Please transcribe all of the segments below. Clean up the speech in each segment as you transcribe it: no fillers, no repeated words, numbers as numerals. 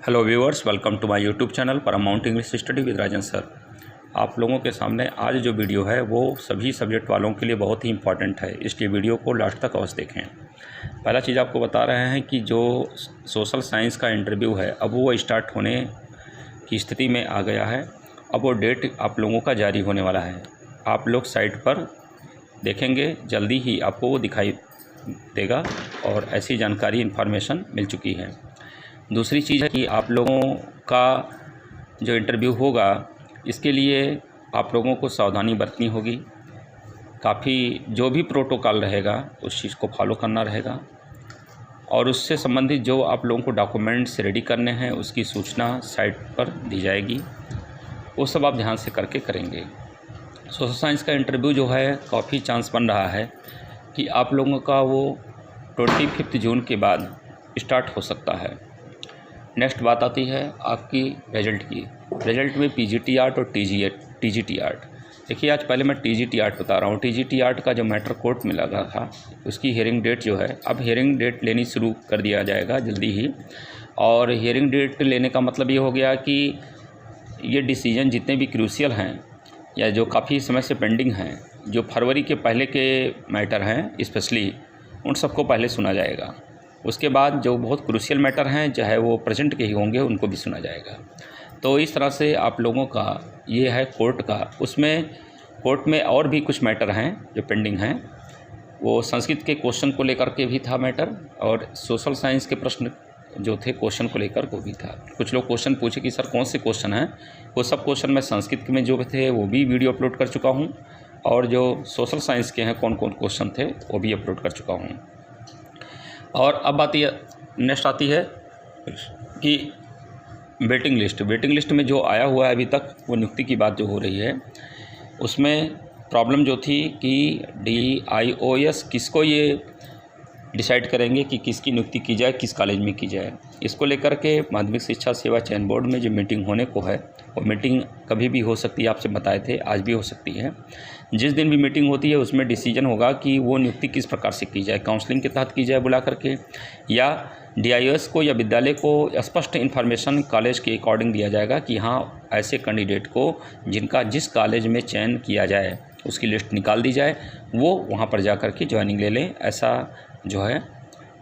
Hello viewers, welcome to my YouTube channel paramount English study with Rajan sir. आप लोगों के सामने आज जो वीडियो है वो सभी सब्जेक्ट वालों के लिए बहुत ही इंपॉर्टेंट है, इसलिए वीडियो को लास्ट तक अवश्य देखें। पहला चीज़ आपको बता रहे हैं कि जो सोशल साइंस का इंटरव्यू है अब वो स्टार्ट होने की स्थिति में आ गया है। अब वो डेट आप लोगों का जारी होने वाला है। आप लोग साइट पर देखेंगे, जल्दी ही आपको वो दिखाई देगा और ऐसी जानकारी इन्फॉर्मेशन मिल चुकी है। दूसरी चीज़ है कि आप लोगों का जो इंटरव्यू होगा इसके लिए आप लोगों को सावधानी बरतनी होगी। काफ़ी जो भी प्रोटोकॉल रहेगा उस चीज़ को फॉलो करना रहेगा और उससे संबंधित जो आप लोगों को डॉक्यूमेंट्स रेडी करने हैं उसकी सूचना साइट पर दी जाएगी। वो सब आप ध्यान से करके करेंगे। सोशल साइंस का इंटरव्यू जो है काफ़ी चांस बन रहा है कि आप लोगों का वो 25 जून के बाद स्टार्ट हो सकता है। नेक्स्ट बात आती है आपकी रिजल्ट की। रिजल्ट में पीजीटी आर्ट और टीजीटी आर्ट। देखिए, आज पहले मैं टीजीटी आर्ट बता रहा हूँ। टीजीटी आर्ट का जो मैटर कोर्ट में लगा था उसकी हियरिंग डेट जो है, अब हियरिंग डेट लेनी शुरू कर दिया जाएगा जल्दी ही। और हियरिंग डेट लेने का मतलब ये हो गया कि ये डिसीजन जितने भी क्रूशियल हैं या जो काफ़ी समय से पेंडिंग हैं, जो फरवरी के पहले के मैटर हैं स्पेशली, उन सबको पहले सुना जाएगा। उसके बाद जो बहुत क्रूशियल मैटर हैं, चाहे वो प्रेजेंट के ही होंगे, उनको भी सुना जाएगा। तो इस तरह से आप लोगों का ये है कोर्ट का। उसमें कोर्ट में और भी कुछ मैटर हैं जो पेंडिंग हैं। वो संस्कृत के क्वेश्चन को लेकर के भी था मैटर और सोशल साइंस के प्रश्न जो थे क्वेश्चन को लेकर वो भी था। कुछ लोग क्वेश्चन पूछे कि सर कौन से क्वेश्चन हैं। वो सब क्वेश्चन मैं संस्कृत में जो थे वो भी वीडियो अपलोड कर चुका हूँ और जो सोशल साइंस के हैं कौन कौन क्वेश्चन थे वो भी अपलोड कर चुका हूँ। और अब नेक्स्ट आती है कि वेटिंग लिस्ट। वेटिंग लिस्ट में जो आया हुआ है अभी तक, वो नियुक्ति की बात जो हो रही है, उसमें प्रॉब्लम जो थी कि DIOS किसको ये डिसाइड करेंगे कि किसकी नियुक्ति की जाए, किस कॉलेज में की जाए। इसको लेकर के माध्यमिक शिक्षा सेवा चयन बोर्ड में जो मीटिंग होने को है, वो मीटिंग कभी भी हो सकती है, आपसे बताए थे, आज भी हो सकती है। जिस दिन भी मीटिंग होती है उसमें डिसीजन होगा कि वो नियुक्ति किस प्रकार से की जाए, काउंसलिंग के तहत की जाए बुला करके, या DIOS को या विद्यालय को स्पष्ट इन्फॉर्मेशन कॉलेज के अकॉर्डिंग दिया जाएगा कि हाँ, ऐसे कैंडिडेट को जिनका जिस कॉलेज में चयन किया जाए उसकी लिस्ट निकाल दी जाए, वो वहाँ पर जा कर के ज्वाइनिंग ले लें। ऐसा जो है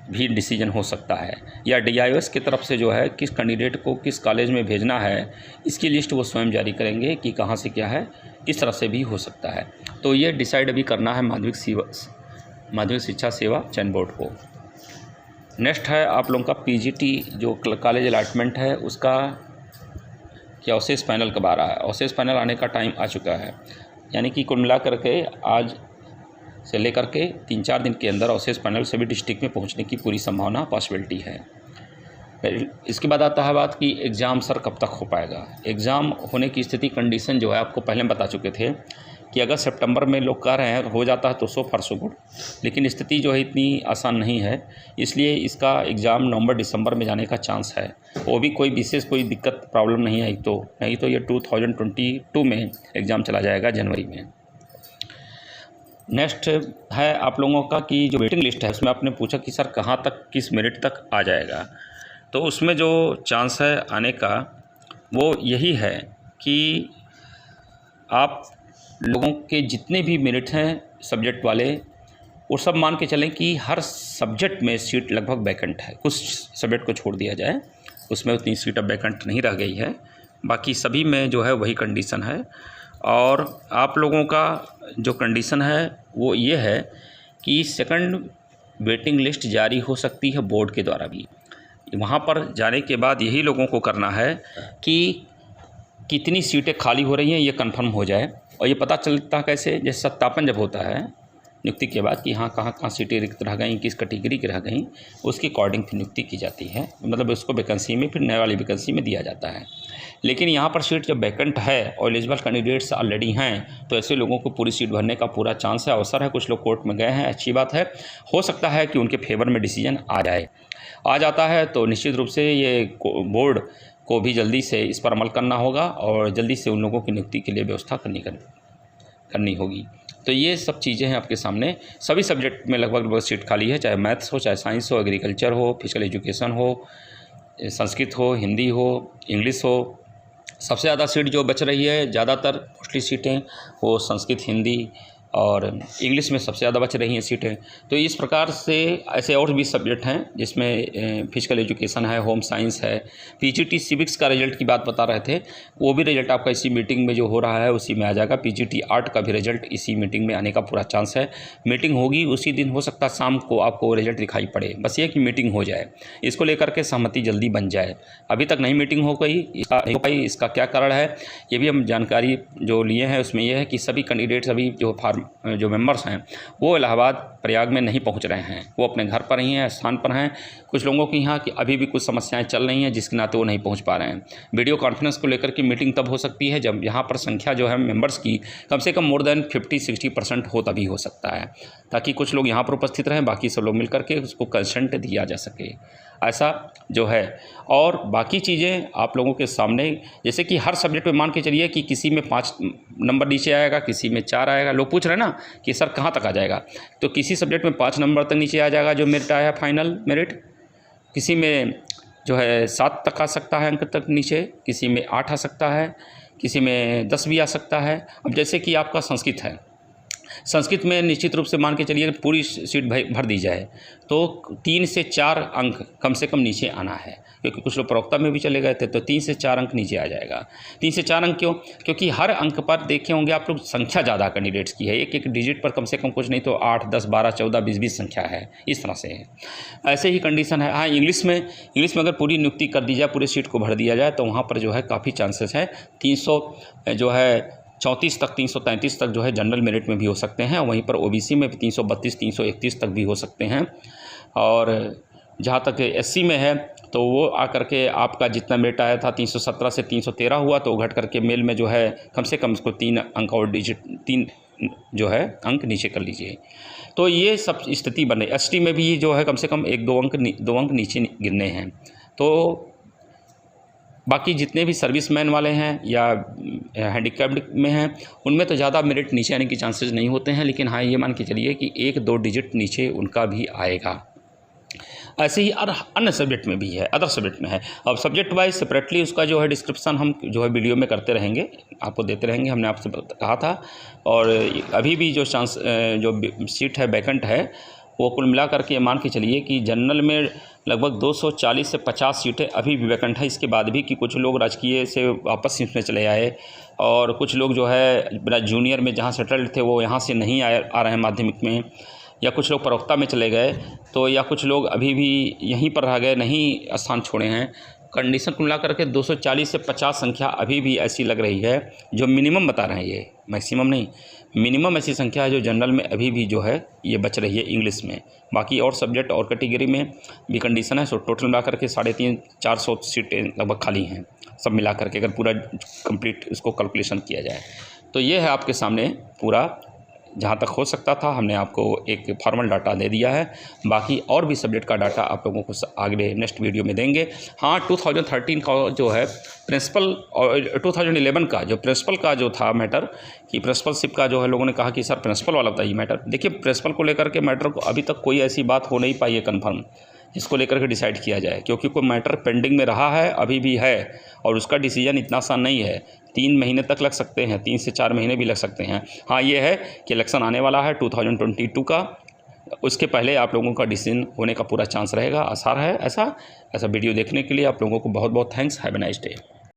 भी डिसीजन हो सकता है। या DIOS की तरफ से जो है किस कैंडिडेट को किस कॉलेज में भेजना है, इसकी लिस्ट वो स्वयं जारी करेंगे कि कहाँ से क्या है, इस तरह से भी हो सकता है। तो ये डिसाइड अभी करना है माध्यमिक शिक्षा सेवा चयन बोर्ड को। नेक्स्ट है आप लोगों का PGT जो कॉलेज अलॉटमेंट है, उसका क्या OCS पैनल कब आ रहा है। OCS पैनल आने का टाइम आ चुका है, यानी कि कुल मिला करके आज से लेकर के 3-4 दिन के अंदर OCS पैनल सभी डिस्ट्रिक्ट में पहुंचने की पूरी संभावना पॉसिबिलिटी है। इसके बाद आता है बात कि एग्ज़ाम सर कब तक हो पाएगा। एग्ज़ाम होने की स्थिति कंडीशन जो है आपको पहले बता चुके थे कि अगर सितंबर में लोग कह रहे हैं हो जाता है तो सो फॉर सो गुड, लेकिन स्थिति जो है इतनी आसान नहीं है। इसलिए इसका एग्ज़ाम नवंबर-दिसंबर में जाने का चांस है। वो भी कोई विशेष कोई दिक्कत प्रॉब्लम नहीं आई तो नहीं तो ये 2022 में एग्ज़ाम चला जाएगा जनवरी में। नेक्स्ट है आप लोगों का कि जो वेटिंग लिस्ट है उसमें आपने पूछा कि सर कहाँ तक किस मेरिट तक आ जाएगा। तो उसमें जो चांस है आने का वो यही है कि आप लोगों के जितने भी मेरिट हैं सब्जेक्ट वाले, वो सब मान के चलें कि हर सब्जेक्ट में सीट लगभग वैकेंट है। कुछ सब्जेक्ट को छोड़ दिया जाए, उसमें उतनी सीट अब वैकेंट नहीं रह गई है, बाकी सभी में जो है वही कंडीशन है। और आप लोगों का जो कंडीशन है वो ये है कि सेकंड वेटिंग लिस्ट जारी हो सकती है बोर्ड के द्वारा भी। वहाँ पर जाने के बाद यही लोगों को करना है कि कितनी सीटें खाली हो रही हैं ये कंफर्म हो जाए। और ये पता चलता कैसे, जैसे सत्यापन जब होता है नियुक्ति के बाद कि हाँ कहाँ कहाँ सीटें रिक्त रह गई, किस कैटेगरी की रह गई, उसके अकॉर्डिंग फिर नियुक्ति की जाती है। मतलब उसको वैकेंसी में फिर नए वाली वैकेंसी में दिया जाता है। लेकिन यहाँ पर सीट जब वैकेंट है और एलिजिबल कैंडिडेट्स ऑलरेडी हैं तो ऐसे लोगों को पूरी सीट भरने का पूरा चांस है, अवसर है। कुछ लोग कोर्ट में गए हैं, अच्छी बात है। हो सकता है कि उनके फेवर में डिसीजन आ जाता है तो निश्चित रूप से ये बोर्ड को भी जल्दी से इस पर अमल करना होगा और जल्दी से उन लोगों की नियुक्ति के लिए व्यवस्था करनी होगी। तो ये सब चीज़ें हैं आपके सामने। सभी सब्जेक्ट में लगभग सीट खाली है, चाहे मैथ्स हो, चाहे साइंस हो, एग्रीकल्चर हो, फिजिकल एजुकेशन हो, संस्कृत हो, हिंदी हो, इंग्लिश हो। सबसे ज़्यादा सीट जो बच रही है, ज़्यादातर मोस्टली सीटें वो संस्कृत, हिंदी और इंग्लिश में सबसे ज़्यादा बच रही हैं सीटें। तो इस प्रकार से ऐसे और भी सब्जेक्ट हैं जिसमें फिजिकल एजुकेशन है, होम साइंस है, पीजीटी सिविक्स का रिजल्ट की बात बता रहे थे, वो भी रिजल्ट आपका इसी मीटिंग में जो हो रहा है उसी में आ जाएगा। पीजीटी आर्ट का भी रिजल्ट इसी मीटिंग में आने का पूरा चांस है। मीटिंग होगी उसी दिन, हो सकता है शाम को आपको रिजल्ट दिखाई पड़े, बस ये कि मीटिंग हो जाए, इसको लेकर के सहमति जल्दी बन जाए। अभी तक नहीं मीटिंग हो गई, इसका क्या कारण है ये भी हम जानकारी जो लिए हैं उसमें यह है कि सभी कैंडिडेट्स अभी जो मेंबर्स हैं वो इलाहाबाद प्रयाग में नहीं पहुंच रहे हैं, वो अपने घर पर ही हैं, स्थान पर हैं। कुछ लोगों की यहाँ की अभी भी कुछ समस्याएं चल रही हैं जिसके नाते वो नहीं पहुंच पा रहे हैं। वीडियो कॉन्फ्रेंस को लेकर की मीटिंग तब हो सकती है जब यहाँ पर संख्या जो है मेंबर्स की कम से कम मोर देन 50-60% हो, तभी हो सकता है, ताकि कुछ लोग यहाँ पर उपस्थित रहें, बाकी सब लोग मिल करके उसको कंसेंट दिया जा सके, ऐसा जो है। और बाकी चीज़ें आप लोगों के सामने, जैसे कि हर सब्जेक्ट में मान के चलिए कि किसी में 5 नंबर नीचे आएगा, किसी में 4 आएगा। लोग पूछ रहे हैं ना कि सर कहाँ तक आ जाएगा, तो किसी सब्जेक्ट में 5 नंबर तक नीचे आ जाएगा जो मेरिट आया, फाइनल मेरिट। किसी में जो है 7 तक आ सकता है अंक तक नीचे, किसी में 8 आ सकता है, किसी में 10 भी आ सकता है। अब जैसे कि आपका संस्कृत है, संस्कृत में निश्चित रूप से मान के चलिए पूरी सीट भर दी जाए तो 3 से 4 अंक कम से कम नीचे आना है, क्योंकि कुछ लोग प्रवक्ता में भी चले गए थे, तो 3 से 4 अंक नीचे आ जाएगा। 3 से 4 अंक क्यों? क्योंकि हर अंक पर देखे होंगे आप लोग संख्या ज़्यादा कैंडिडेट्स की है, एक एक डिजिट पर कम से कम कुछ नहीं तो 8, 10, 12, 14, 20 संख्या है, इस तरह से है। ऐसे ही कंडीशन है। हाँ, इंग्लिश में अगर पूरी नियुक्ति कर दी जाए, पूरे सीट को भर दिया जाए तो वहाँ पर जो है काफ़ी चांसेस है 300 जो है 34 तक, 333 तक जो है जनरल मेरिट में भी हो सकते हैं। वहीं पर ओबीसी में भी 332, 331 तक भी हो सकते हैं। और जहाँ तक एससी में है तो वो आकर के आपका जितना मेरिट आया था 317 से 313 हुआ, तो घट करके मेल में जो है कम से कम उसको 3 अंक और डिजिट 3 जो है अंक नीचे कर लीजिए। तो ये सब स्थिति बन रही। एसटी में भी जो है कम से कम 1-2 अंक नीचे गिरने हैं। तो बाकी जितने भी सर्विसमैन वाले हैं या हैंडीकैप्ड में हैं उनमें तो ज़्यादा मेरिट नीचे आने के चांसेस नहीं होते हैं, लेकिन हाँ ये मान के चलिए कि 1-2 डिजिट नीचे उनका भी आएगा। ऐसे ही अन्य सब्जेक्ट में भी है, अदर सब्जेक्ट में है। अब सब्जेक्ट वाइज सेपरेटली उसका जो है डिस्क्रिप्शन हम जो है वीडियो में करते रहेंगे, आपको देते रहेंगे, हमने आपसे कहा था। और अभी भी जो जो सीट है वैकेंट है वो कुल मिला करके मान के चलिए कि जनरल में लगभग 240 से 50 सीटें अभी भी वैकेंट है। इसके बाद भी कि कुछ लोग राजकीय से वापस इसमें चले आए और कुछ लोग जो है जूनियर में जहाँ सेटल्ड थे वो यहाँ से नहीं आ रहे हैं माध्यमिक में, या कुछ लोग प्रवक्ता में चले गए, तो या कुछ लोग अभी भी यहीं पर रह गए, नहीं स्थान छोड़े हैं। कंडीशन को मिला करके 240 से 50 संख्या अभी भी ऐसी लग रही है, जो मिनिमम बता रहे हैं, ये मैक्सिमम नहीं, मिनिमम ऐसी संख्या है जो जनरल में अभी भी जो है ये बच रही है इंग्लिश में। बाकी और सब्जेक्ट और कैटेगरी में भी कंडीशन है। सो टोटल मिला करके 350-400 सीटें लगभग खाली हैं सब मिला करके, अगर पूरा कंप्लीट इसको कैलकुलेशन किया जाए। तो ये है आपके सामने पूरा, जहाँ तक हो सकता था हमने आपको एक फॉर्मल डाटा दे दिया है। बाकी और भी सब्जेक्ट का डाटा आप लोगों को आगे नेक्स्ट वीडियो में देंगे। हाँ, 2013 का जो है प्रिंसिपल और 2011 का जो प्रिंसिपल का जो था मैटर, कि प्रिंसिपलशिप का जो है लोगों ने कहा कि सर प्रिंसिपल वाला बताइए मैटर। देखिए, प्रिंसिपल को लेकर के मैटर को अभी तक कोई ऐसी बात हो नहीं पाई है कन्फर्म जिसको लेकर के डिसाइड किया जाए, क्योंकि कोई मैटर पेंडिंग में रहा है, अभी भी है, और उसका डिसीजन इतना आसान नहीं है। 3 महीने तक लग सकते हैं, 3 से 4 महीने भी लग सकते हैं। हाँ, ये है कि इलेक्शन आने वाला है 2022 का, उसके पहले आप लोगों का डिसीजन होने का पूरा चांस रहेगा, आसार है। ऐसा वीडियो देखने के लिए आप लोगों को बहुत बहुत thanks. Have a nice day.